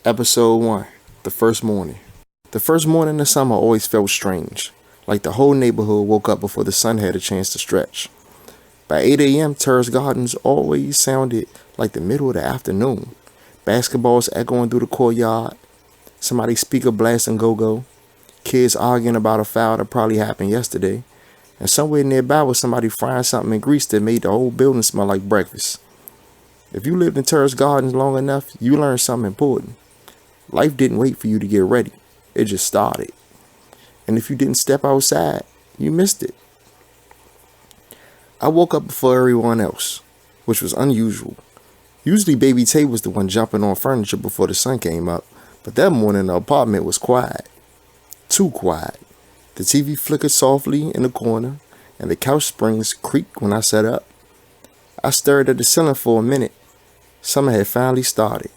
Episode 1. The First Morning. The first morning of summer always felt strange, like the whole neighborhood woke up before the sun had a chance to stretch. By 8 a.m., Terrace Gardens always sounded like the middle of the afternoon. Basketballs echoing through the courtyard, somebody's speaker blasting go-go, kids arguing about a foul that probably happened yesterday, and somewhere nearby was somebody frying something in grease that made the whole building smell like breakfast. If you lived in Terrace Gardens long enough, you learned something important. Life didn't wait for you to get ready. It just started. And if you didn't step outside, you missed it. I woke up before everyone else, which was unusual. Usually Baby Tay was the one jumping on furniture before the sun came up, but that morning the apartment was quiet. Too quiet. The TV flickered softly in the corner, and the couch springs creaked when I sat up. I stared at the ceiling for a minute. Summer had finally started.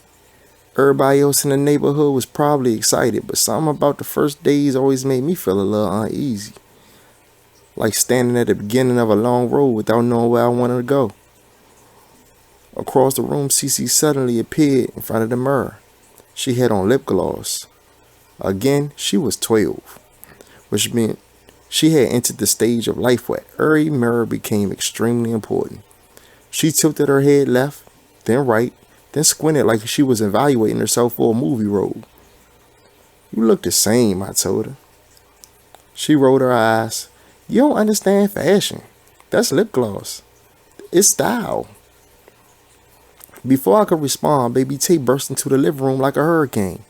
Everybody else in the neighborhood was probably excited, but something about the first days always made me feel a little uneasy. Like standing at the beginning of a long road without knowing where I wanted to go. Across the room, Cece suddenly appeared in front of the mirror. She had on lip gloss. Again, she was 12, which meant she had entered the stage of life where every mirror became extremely important. She tilted her head left, then right, then squinted like she was evaluating herself for a movie role. "You look the same," I told her. She rolled her eyes. "You don't understand fashion. That's lip gloss. It's style." Before I could respond, Baby T burst into the living room like a hurricane.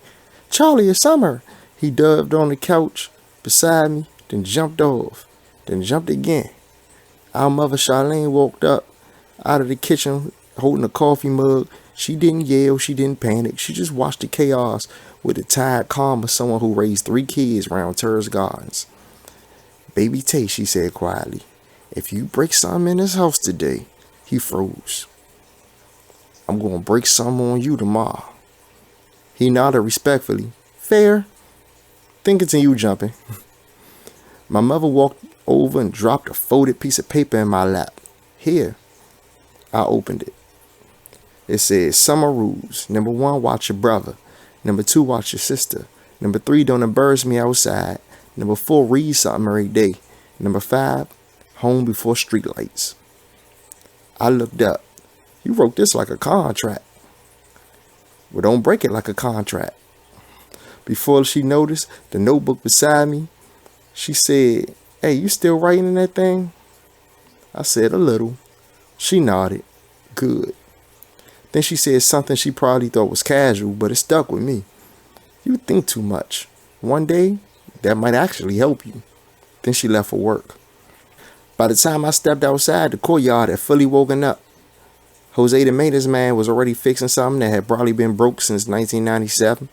"Charlie, it's Summer." He doved on the couch beside me, then jumped off, then jumped again. Our mother Charlene walked up out of the kitchen holding a coffee mug. She didn't yell, she didn't panic. She just watched the chaos with the tired calm of someone who raised 3 kids around Terrace Gardens. "Baby Tay," she said quietly, "if you break something in this house today," he froze, "I'm going to break something on you tomorrow." He nodded respectfully. "Fair." Then continued jumping. My mother walked over and dropped a folded piece of paper in my lap. "Here." I opened it. It said, "Summer rules. Number 1, watch your brother. Number 2, watch your sister. Number 3, don't embarrass me outside. Number 4, read something every day. Number 5, home before streetlights." I looked up. "You wrote this like a contract." "Well, don't break it like a contract." Before she noticed the notebook beside me, she said, "Hey, you still writing in that thing?" I said, "A little." She nodded. "Good." Then she said something she probably thought was casual, but it stuck with me. "You think too much. One day, that might actually help you." Then she left for work. By the time I stepped outside, the courtyard had fully woken up. Jose, the maintenance man, was already fixing something that had probably been broke since 1997.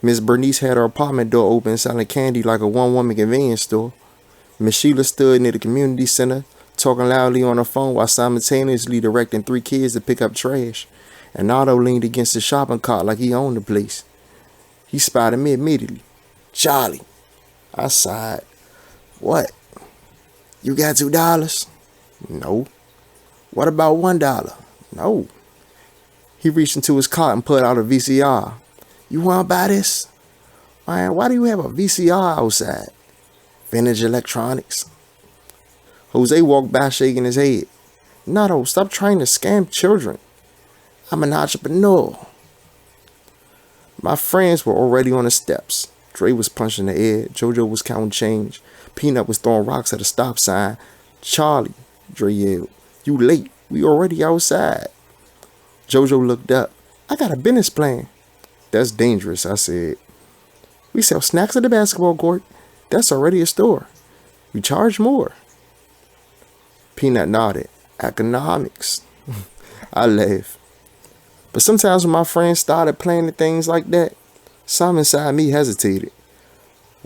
Miss Bernice had her apartment door open, selling candy like a one-woman convenience store. Miss Sheila stood near the community center, talking loudly on her phone while simultaneously directing 3 kids to pick up trash. And Otto leaned against the shopping cart like he owned the place. He spotted me immediately. "Charlie." I sighed. "What?" "You got $2? "No." "What about $1? "No." He reached into his cart and pulled out a VCR. "You want to buy this?" "Man, why do you have a VCR outside?" "Vintage electronics." Jose walked by shaking his head. "Nato, stop trying to scam children. I'm an entrepreneur." My friends were already on the steps. Dre was punching the air. JoJo was counting change. Peanut was throwing rocks at a stop sign. "Charlie," Dre yelled, "you late. We already outside." JoJo looked up. "I got a business plan." "That's dangerous," I said. "We sell snacks at the basketball court. That's already a store. We charge more." Peanut nodded. "Economics." I laughed. But sometimes when my friends started planning things like that, some inside me hesitated.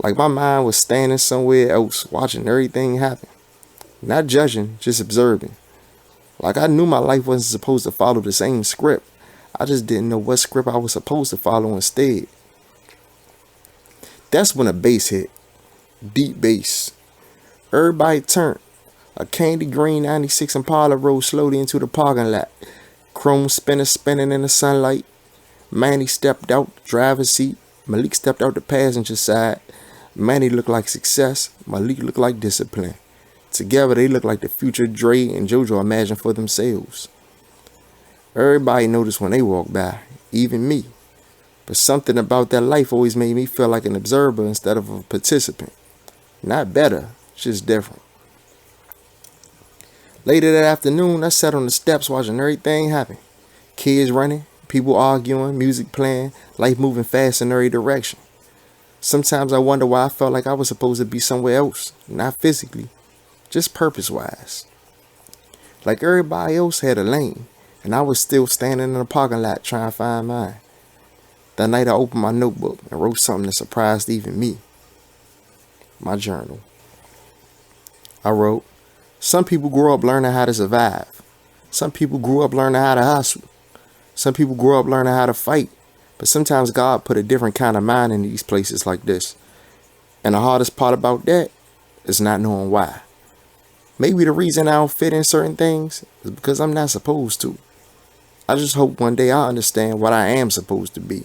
Like my mind was standing somewhere else, watching everything happen. Not judging, just observing. Like I knew my life wasn't supposed to follow the same script. I just didn't know what script I was supposed to follow instead. That's when a bass hit. Deep bass. Everybody turned. A candy green 96 Impala rolled slowly into the parking lot. Chrome spinners spinning in the sunlight. Manny stepped out the driver's seat. Malik stepped out the passenger side. Manny looked like success. Malik looked like discipline. Together, they looked like the future Dre and JoJo imagined for themselves. Everybody noticed when they walked by, even me. But something about that life always made me feel like an observer instead of a participant. Not better, just different. Later that afternoon, I sat on the steps watching everything happen. Kids running, people arguing, music playing, life moving fast in every direction. Sometimes I wonder why I felt like I was supposed to be somewhere else, not physically, just purpose-wise. Like everybody else had a lane, and I was still standing in the parking lot trying to find mine. That night I opened my notebook and wrote something that surprised even me. My journal. I wrote, some people grew up learning how to survive. Some people grew up learning how to hustle. Some people grew up learning how to fight. But sometimes God put a different kind of mind in these places like this. And the hardest part about that is not knowing why. Maybe the reason I don't fit in certain things is because I'm not supposed to. I just hope one day I understand what I am supposed to be.